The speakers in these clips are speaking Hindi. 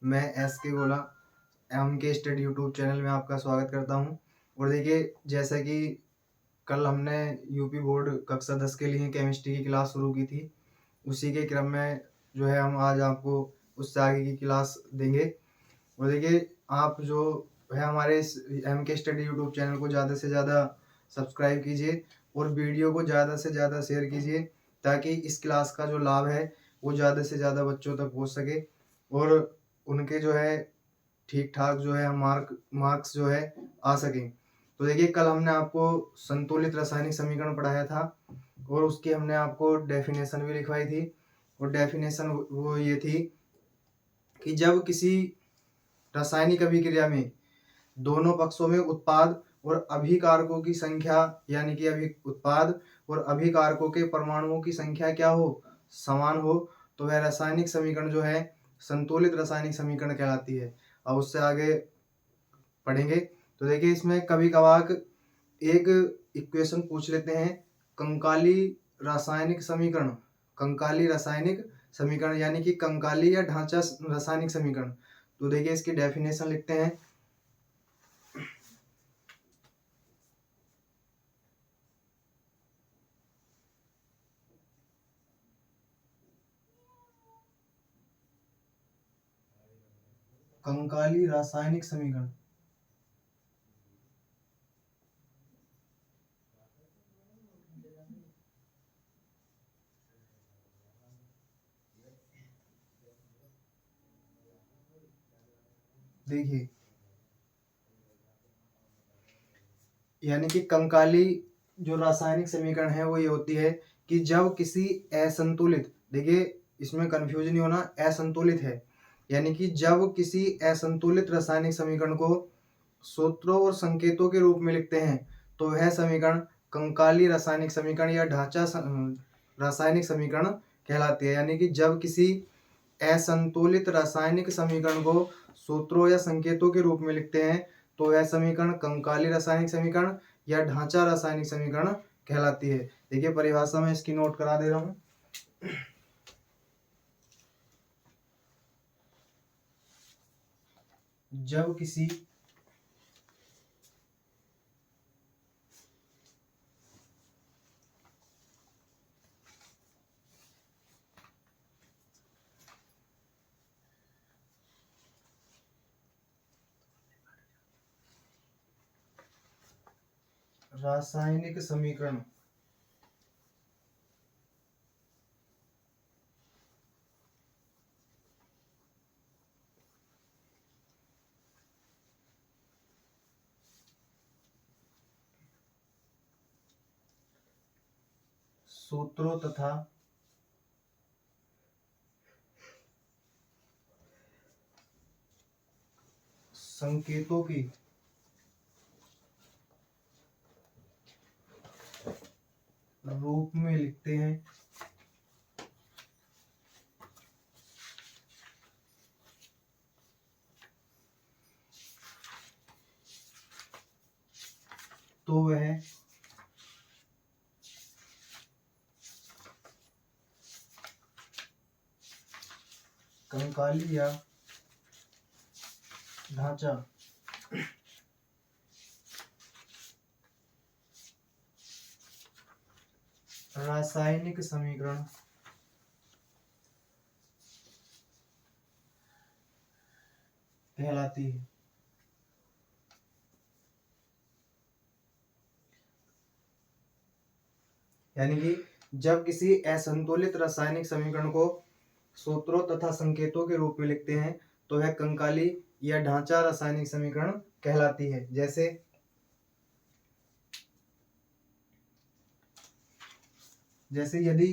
मैं एस के गोला एम के स्टडी यूट्यूब चैनल में आपका स्वागत करता हूं। और देखिए, जैसा कि कल हमने यूपी बोर्ड कक्षा 10 के लिए केमिस्ट्री की क्लास शुरू की थी, उसी के क्रम में जो है हम आज आपको उससे आगे की क्लास देंगे। और देखिए, आप जो है हमारे इस एम के स्टडी यूट्यूब चैनल को ज़्यादा से ज़्यादा सब्सक्राइब कीजिए और वीडियो को ज़्यादा से ज़्यादा शेयर कीजिए, ताकि इस क्लास का जो लाभ है वो ज़्यादा से ज़्यादा बच्चों तक पहुंच सके और उनके जो है ठीक ठाक जो है मार्क्स जो है आ सकें। तो देखिए, कल हमने आपको संतुलित रासायनिक समीकरण पढ़ाया था और उसकी हमने आपको डेफिनेशन भी लिखवाई थी। और डेफिनेशन वो ये थी कि जब किसी रासायनिक अभिक्रिया में दोनों पक्षों में उत्पाद और अभिकारकों की संख्या यानी कि उत्पाद और अभिकारकों के परमाणुओं की संख्या क्या हो, समान हो, तो वह रासायनिक समीकरण जो है संतुलित रासायनिक समीकरण कहलाती है। अब उससे आगे पढ़ेंगे। तो देखिए, इसमें कभी कभार एक इक्वेशन पूछ लेते हैं, कंकाली रासायनिक समीकरण। कंकाली रासायनिक समीकरण यानी कि कंकाली या ढांचा रासायनिक समीकरण। तो देखिए, इसकी डेफिनेशन लिखते हैं। कंकाली रासायनिक समीकरण देखिए, यानी कि कंकाली जो रासायनिक समीकरण है वो ये होती है कि जब किसी असंतुलित, देखिए इसमें कंफ्यूजन नहीं होना, असंतुलित है, यानी कि जब किसी असंतुलित रासायनिक समीकरण को सूत्रों और संकेतों के रूप में लिखते हैं तो वह समीकरण कंकाली रासायनिक समीकरण या रासायनिक समीकरण कहलाती है। यानी कि जब किसी असंतुलित रासायनिक समीकरण को सूत्रों या संकेतों के रूप में लिखते हैं तो वह समीकरण कंकाली रासायनिक समीकरण या ढांचा रासायनिक समीकरण कहलाती है। देखिए, परिभाषा में इसकी नोट करा दे रहा हूं। जब किसी रासायनिक समीकरण सूत्रों तथा संकेतों के रूप में लिखते हैं तो वह कंकाली या ढांचा रासायनिक समीकरण कहलाती है। यानी कि जब किसी असंतुलित रासायनिक समीकरण को सूत्रों तथा संकेतों के रूप में लिखते हैं तो वह कंकाली या ढांचा रासायनिक समीकरण कहलाती है। जैसे यदि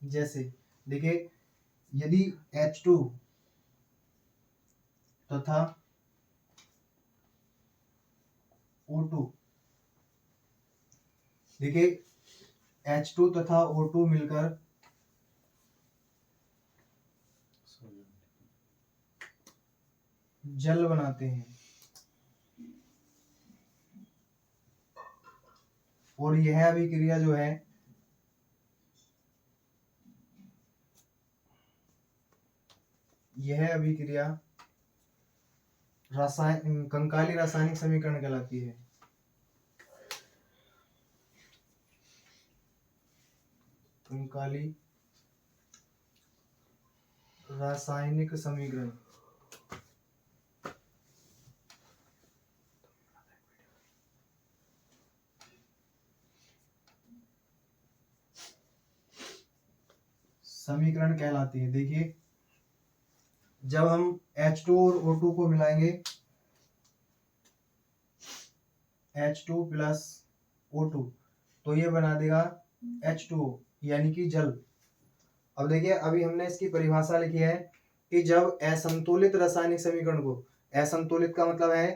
जैसे देखिए, यदि H2 तथा O2, देखिए H2 तथा O2 मिलकर जल बनाते हैं और यह अभिक्रिया जो है यह अभिक्रिया कंकाली रासायनिक समीकरण कहलाती है। कंकाली रासायनिक समीकरण। समीकरण कहलाती है। देखिए, जब हम H2 और O2 को मिलाएंगे, H2 प्लस O2, तो ये बना देगा H2O यानी कि जल। अब देखिए, अभी हमने इसकी परिभाषा लिखी है कि जब असंतुलित रासायनिक समीकरण को, असंतुलित का मतलब है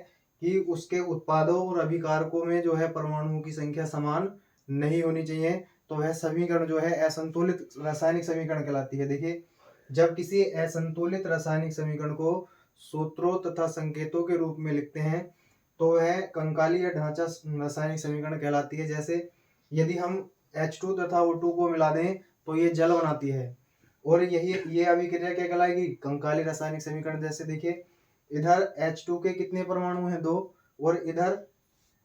कि उसके उत्पादों और अभिकारकों में जो है परमाणुओं की संख्या समान नहीं होनी चाहिए, तो वह समीकरण जो है असंतुलित रासायनिक समीकरण कहलाती है। देखिए, जब किसी असंतुलित रासायनिक समीकरण को सूत्रों तथा संकेतों के रूप में लिखते हैं तो वह कंकाली या ढांचा रासायनिक समीकरण कहलाती है। जैसे यदि हम H2 तथा O2 को मिला दें तो ये जल बनाती है, और ये अभिक्रिया क्या कहलाएगी? कंकाली रासायनिक समीकरण। जैसे देखिए, इधर H2 के कितने परमाणु हैं? 2, और इधर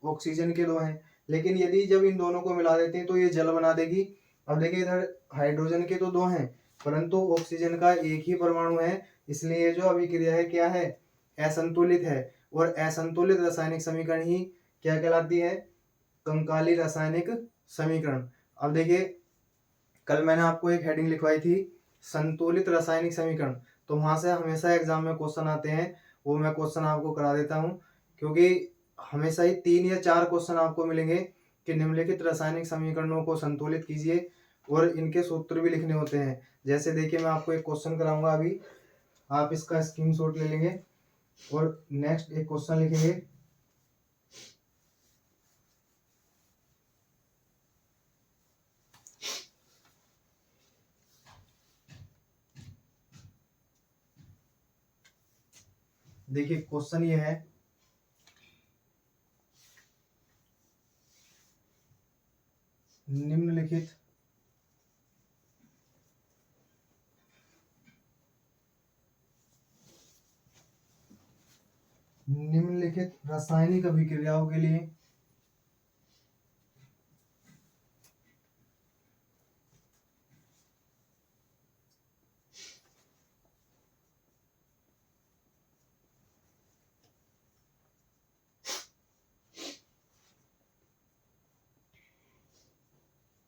ऑक्सीजन के 2 हैं। लेकिन यदि जब इन दोनों को मिला देते हैं तो ये जल बना देगी। अब देखिए, इधर हाइड्रोजन के तो 2 हैं, परंतु ऑक्सीजन का एक ही परमाणु है, इसलिए ये जो अभिक्रिया है क्या है? असंतुलित है। और असंतुलित रासायनिक समीकरण ही क्या कहलाती है? कंकाली रासायनिक समीकरण। अब देखिए, कल मैंने आपको एक हेडिंग लिखवाई थी, संतुलित रासायनिक समीकरण, तो वहां से हमेशा एग्जाम में क्वेश्चन आते हैं, वो मैं क्वेश्चन आपको करा देता हूँ, क्योंकि हमेशा ही 3 या 4 क्वेश्चन आपको मिलेंगे कि निम्नलिखित रासायनिक समीकरणों को संतुलित कीजिए, और इनके सूत्र भी लिखने होते हैं। जैसे देखिए, मैं आपको एक क्वेश्चन कराऊंगा अभी, आप इसका स्क्रीनशॉट ले लेंगे और नेक्स्ट एक क्वेश्चन लिखेंगे। देखिए, क्वेश्चन ये है, निम्नलिखित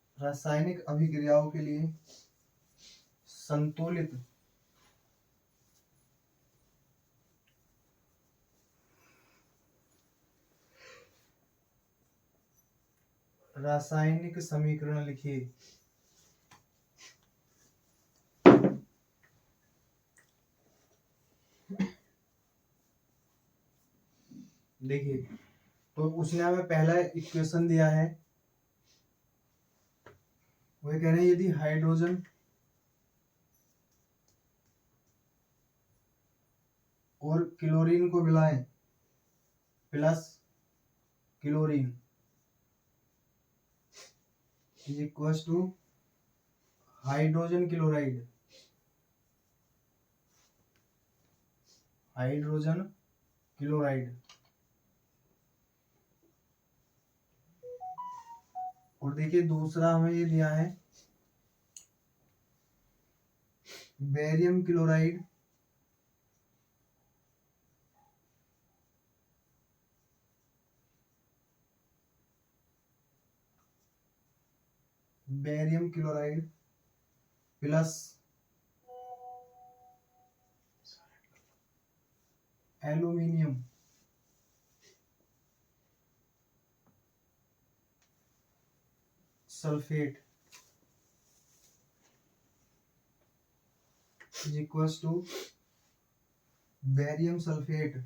रासायनिक अभिक्रियाओं के लिए संतुलित रासायनिक समीकरण लिखिए। देखिए, तो उसने हमें पहला इक्वेशन दिया है, वो कह रहे हैं यदि हाइड्रोजन और क्लोरीन को मिलाएं plus chlorine is equal to hydrogen chloride, और देखिए, दूसरा हमें ये दिया है barium chloride plus aluminium sulphate is equal to barium sulphate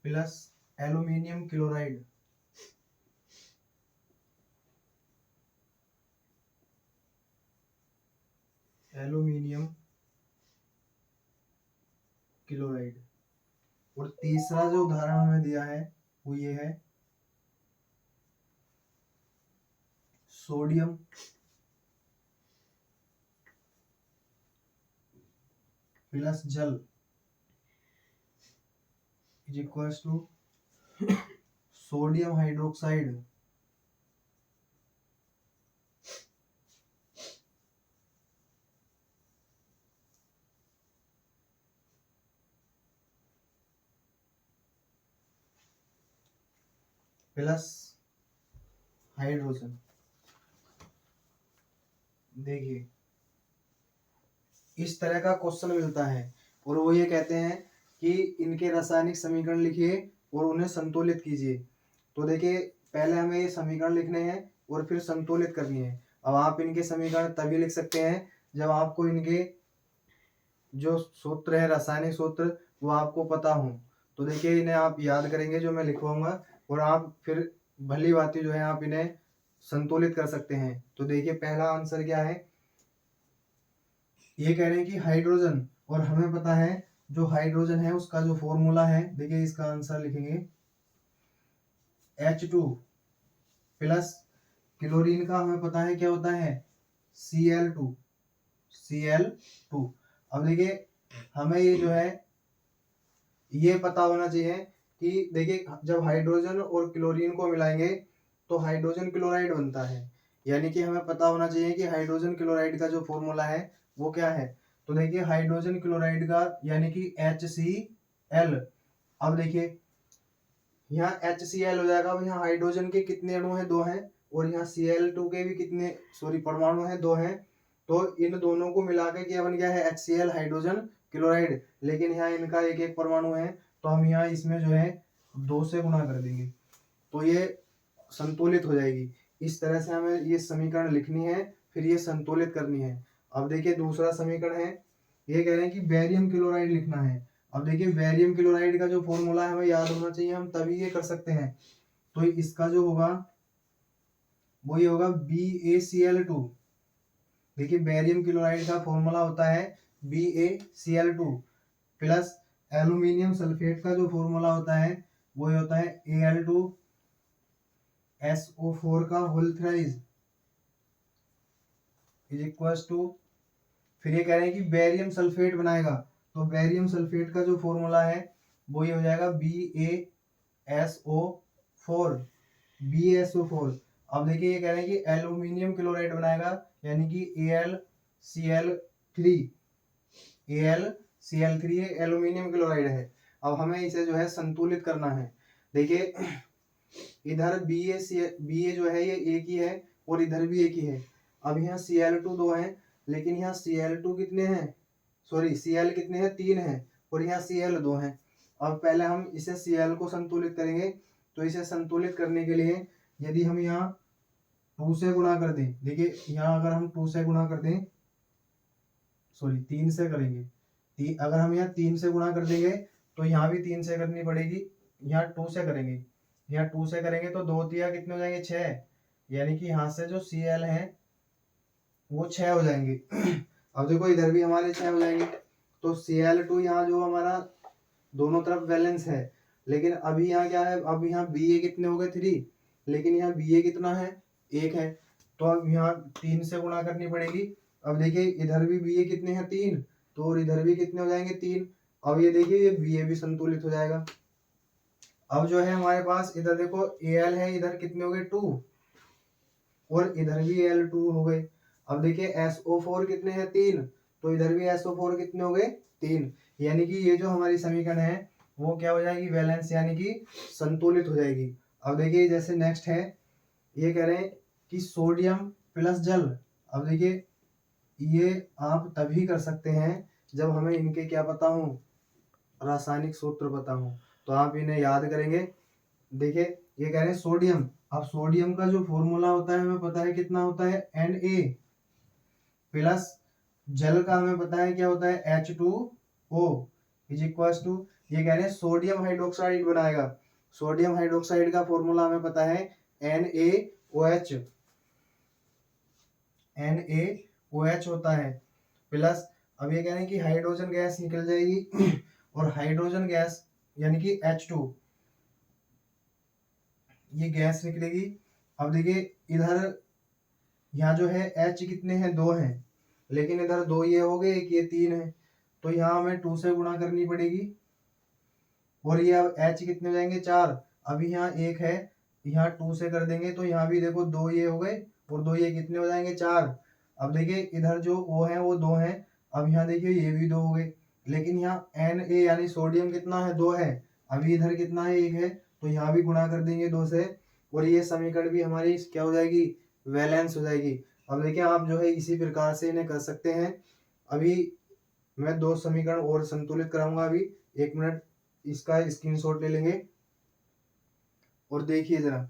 plus aluminium chloride. और तीसरा जो उदाहरण हमें दिया है वो ये है सोडियम प्लस जल is equals to sodium hydroxide plus hydrogen. देखिए इस तरह का क्वेश्चन मिलता है और वो ये कहते हैं कि इनके रासायनिक समीकरण लिखिए और उन्हें संतुलित कीजिए। तो देखिए पहले हमें ये समीकरण लिखने हैं और फिर संतुलित करनी है। अब आप इनके समीकरण तभी लिख सकते हैं जब आपको इनके जो सूत्र है रासायनिक सूत्र वो आपको पता हो। तो देखिए इन्हें आप याद करेंगे जो मैं लिखवाऊंगा और आप फिर भली भांति जो है आप इन्हें संतुलित कर सकते हैं। तो देखिए पहला आंसर क्या है, ये कह रहे हैं कि हाइड्रोजन, और हमें पता है जो हाइड्रोजन है उसका जो फॉर्मूला है, देखिए इसका आंसर लिखेंगे H2 प्लस क्लोरीन का हमें पता है क्या होता है Cl2। अब देखिए हमें ये जो है ये पता होना चाहिए कि देखिए जब हाइड्रोजन और क्लोरीन को मिलाएंगे तो हाइड्रोजन क्लोराइड बनता है। यानी कि हमें पता होना चाहिए कि हाइड्रोजन क्लोराइड का जो फॉर्मूला है वो क्या है। तो देखिए हाइड्रोजन क्लोराइड का यानी कि HCl। अब देखिए यहाँ HCl हो जाएगा। अब यहाँ हाइड्रोजन के कितने अणु हैं, 2 हैं, और यहाँ Cl2 के भी कितने परमाणु हैं, 2 हैं। तो इन दोनों को मिला के क्या बन गया है HCl हाइड्रोजन क्लोराइड। लेकिन यहाँ इनका एक एक परमाणु है तो हम यहाँ इसमें जो है 2 से गुणा कर देंगे तो ये संतुलित हो जाएगी। इस तरह से हमें ये समीकरण लिखनी है फिर ये संतुलित करनी है। अब देखिए दूसरा समीकरण है, ये कह रहे हैं कि बेरियम क्लोराइड लिखना है। अब देखिए बेरियम क्लोराइड का जो फॉर्मूला है हमें याद होना चाहिए, हम तभी ये कर सकते हैं। तो इसका जो होगा वो ये होगा BaCl2। देखिए बेरियम क्लोराइड का फॉर्मूला होता है BaCl2 प्लस एल्यूमिनियम सल्फेट का जो फॉर्मूला होता है वो ये होता है Al2SO4 का whole thrice is equals to, फिर ये कह रहे हैं कि बेरियम सल्फेट बनाएगा तो बेरियम सल्फेट का जो फॉर्मूला है वो ये हो जाएगा BaSO4। अब देखिए ये कह रहे हैं कि एल्यूमिनियम क्लोराइड बनाएगा यानी कि AlCl3 ये एल्यूमिनियम क्लोराइड है। अब हमें इसे जो है संतुलित करना है। देखिए इधर Ba जो है ये एक ही है और इधर भी एक ही है। अब यहाँ Cl2 2 है लेकिन यहाँ Cl2 कितने हैं, Cl कितने हैं 3 हैं और यहाँ Cl 2 हैं। अब पहले हम इसे Cl को संतुलित करेंगे। तो इसे संतुलित करने के लिए यदि हम यहाँ 2 से गुणा कर दें, देखिए यहाँ अगर हम 2 से गुणा कर दें 3 से करेंगे, अगर हम यहाँ 3 से गुणा कर देंगे तो यहाँ भी 3 से करनी पड़ेगी। यहाँ 2 से करेंगे, यहाँ 2 से करेंगे तो 2 तिया कितने हो जाएंगे 6, यानी कि यहाँ से जो Cl है वो 6 हो जाएंगे। अब देखो इधर भी हमारे 6 हो जाएंगे। तो Cl2 यहाँ जो हमारा दोनों तरफ बैलेंस है, लेकिन अभी यहाँ क्या है, अब यहाँ Ba कितने हो गए 3, लेकिन यहाँ Ba कितना है 1 है। तो अब यहाँ 3 से गुणा करनी पड़ेगी। अब देखिए इधर भी Ba कितने हैं 3, तो और इधर भी कितने हो जाएंगे 3। अब ये देखिए ये Ba भी संतुलित हो जाएगा। अब जो है हमारे पास इधर देखो Al है, इधर कितने हो गए 2 और इधर भी Al2 हो गए। अब देखिए SO4 कितने हैं 3, तो इधर भी SO4 कितने हो गए 3। यानी कि ये जो हमारी समीकरण है वो क्या हो जाएगी बैलेंस यानी कि संतुलित हो जाएगी। अब देखिए जैसे नेक्स्ट है, ये कह रहे हैं कि सोडियम प्लस जल। अब देखिए ये आप तभी कर सकते हैं जब हमें इनके क्या पता हो, रासायनिक सूत्र पता हो। तो आप इन्हें याद करेंगे। देखिए ये कह रहे हैं सोडियम, अब सोडियम का जो फॉर्मूला होता है हमें पता है कितना होता है Na प्लस जल का हमें पता है क्या होता है H2O इज इक्वल टू, ये कह रहे हैं सोडियम हाइड्रोक्साइड बनाएगा। सोडियम हाइड्रोक्साइड का फॉर्मूला हमें पता है NaOH होता है प्लस, अब ये कह रहे हैं कि हाइड्रोजन गैस निकल जाएगी और हाइड्रोजन गैस यानी कि H2 ये गैस निकलेगी। अब देखिए इधर यहाँ जो है H कितने हैं, 2 हैं, लेकिन इधर 2 ये हो गए, एक ये 3 है, तो यहाँ हमें 2 से गुणा करनी पड़ेगी। और ये अब H कितने हो जाएंगे, 4। अभी यहाँ 1 है, यहाँ 2 से कर देंगे तो यहाँ भी देखो 2 ये हो गए और 2 ये कितने हो जाएंगे, 4। अब देखिए इधर जो O है वो 2 है, अब यहाँ देखिए ये भी 2 हो गए, लेकिन यहाँ Na यानी सोडियम कितना है, 2 है। अभी इधर कितना है, 1 है, तो यहाँ भी गुणा कर देंगे 2 से, और ये समीकरण भी हमारी क्या हो जाएगी, वैलेंस हो जाएगी। अब देखिए आप जो है इसी प्रकार से इन्हें कर सकते हैं। अभी मैं 2 समीकरण और संतुलित कराऊंगा, अभी 1 मिनट इसका स्क्रीनशॉट ले लेंगे और देखिए जरा।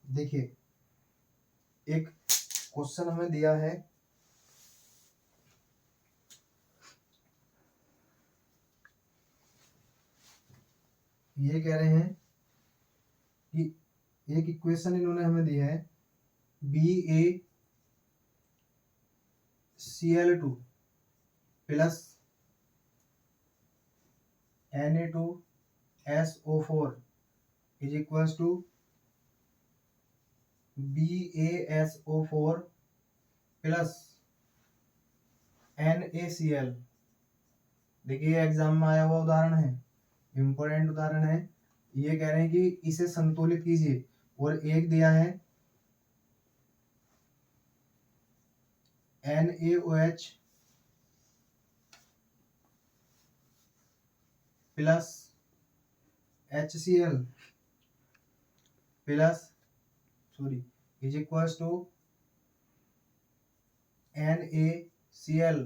देखिए एक क्वेश्चन हमें दिया है, ये कह रहे हैं कि एक इक्वेशन इन्होंने हमें दिया है, BaCl2 plus Na2SO4 is equals to BaSO4 plus NaCl। देखिए ये एग्जाम में आया हुआ उदाहरण है, इम्पोर्टेंट उदाहरण है। ये कह रहे हैं कि इसे संतुलित कीजिए, और एक दिया है NaOH plus HCl plus is equals to NaCl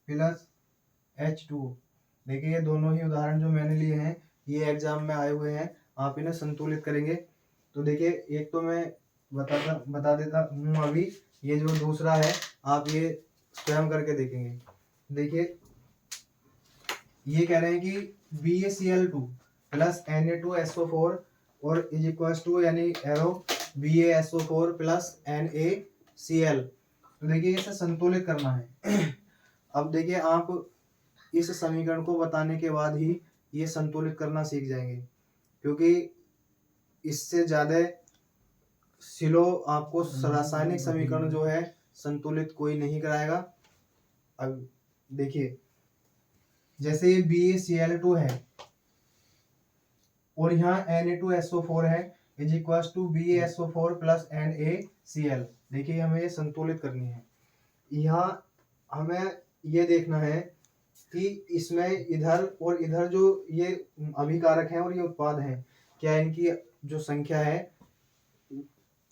plus H2। देखिए ये दोनों ही उदाहरण जो मैंने लिए हैं ये एग्जाम में आए हुए हैं, आप इन्हें संतुलित करेंगे। तो देखिए एक तो मैं बता देता हूँ अभी, ये जो दूसरा है आप ये स्वयं करके देखेंगे। देखिए ये कह रहे हैं कि BaCl2 प्लस Na2SO4 और इज इक्वल्स टू यानी एरो BaSO4 प्लस NaCl। तो देखिए इसे संतुलित करना है। अब देखिए आप इस समीकरण को बताने के बाद ही ये संतुलित करना सीख जाएंगे, क्योंकि इससे ज्यादा स्लो आपको रासायनिक समीकरण जो है संतुलित कोई नहीं कराएगा। अब देखिए जैसे ये BaCl2 है और यहाँ Na2SO4 है, is equals to BaSO4 plus NaCl। देखिए हमें ये संतुलित करनी है। यहाँ हमें ये देखना है कि इसमें इधर और इधर जो ये अभिकारक हैं और ये उत्पाद हैं, क्या इनकी जो संख्या है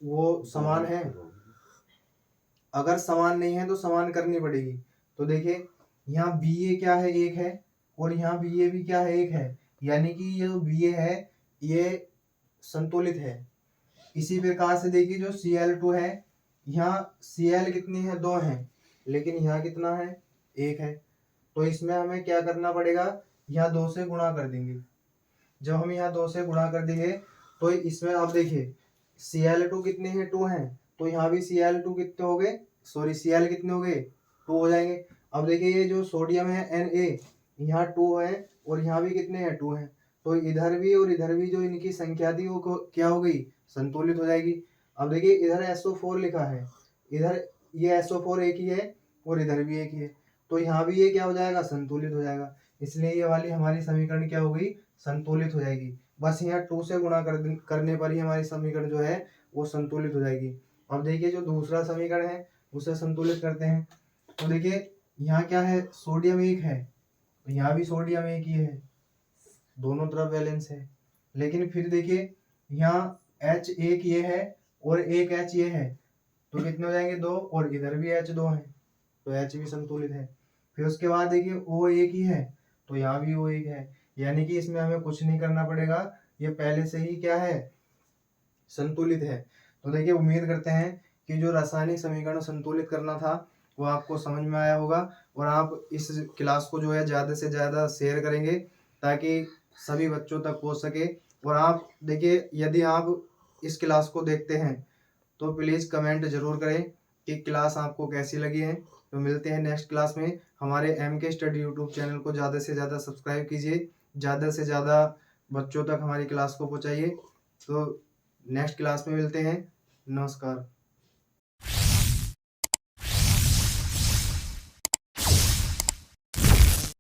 वो समान है। अगर समान नहीं है तो समान करनी पड़ेगी। तो देखिए यहाँ Ba क्या है, 1 है, और यहाँ Ba भी क्या है, 1 है, यानी कि ये जो Ba है ये संतुलित है। इसी प्रकार से देखिए जो Cl2 है, यहाँ Cl कितनी है, 2 है, लेकिन यहाँ कितना है, 1 है। तो इसमें हमें क्या करना पड़ेगा, यहाँ 2 से गुणा कर देंगे। जब हम यहाँ 2 से गुणा कर देंगे तो इसमें आप देखिए Cl2 कितने हैं, 2 हैं, तो यहाँ भी Cl2 कितने हो गए, Cl कितने हो गए, 2 हो जाएंगे। अब देखिए ये जो सोडियम है Na, यहाँ 2 है और यहाँ भी कितने हैं, 2 हैं, तो इधर भी और इधर भी जो इनकी संख्या थी वो क्या हो गई, संतुलित हो जाएगी। अब देखिए इधर SO4 लिखा है, इधर ये SO4 एक ही है और इधर भी एक ही है, तो यहाँ भी ये क्या हो जाएगा, संतुलित हो जाएगा। इसलिए ये वाली हमारी समीकरण क्या हो गई, संतुलित हो जाएगी। बस यहाँ 2 से गुणा करने पर ही हमारी समीकरण जो है वो संतुलित हो जाएगी। अब देखिए जो दूसरा समीकरण है उसे संतुलित करते हैं। तो देखिए यहाँ क्या है, सोडियम 1 है, तो यहाँ भी सोडियम 1 ही है, दोनों तरफ बैलेंस है। लेकिन फिर देखिए यहाँ H1 ये है और 1 H ये है, तो कितने हो जाएंगे, 2, और इधर भी H2 है, तो H भी संतुलित है। फिर उसके बाद देखिए O1 ही है, तो यहाँ भी O1 है, यानी कि इसमें हमें कुछ नहीं करना पड़ेगा, ये पहले से ही क्या है, संतुलित है। तो देखिए उम्मीद करते हैं कि जो रासायनिक समीकरण संतुलित करना था वो आपको समझ में आया होगा, और आप इस क्लास को जो है ज़्यादा से ज़्यादा शेयर करेंगे ताकि सभी बच्चों तक पहुंच सके और आप देखिए, यदि आप इस क्लास को देखते हैं तो प्लीज़ कमेंट ज़रूर करें कि क्लास आपको कैसी लगी है। तो मिलते हैं नेक्स्ट क्लास में। हमारे एम के स्टडी यूट्यूब चैनल को ज़्यादा से ज़्यादा सब्सक्राइब कीजिए, ज़्यादा से ज़्यादा बच्चों तक हमारी क्लास को पहुँचाइए। तो नेक्स्ट क्लास में मिलते हैं। नमस्कार।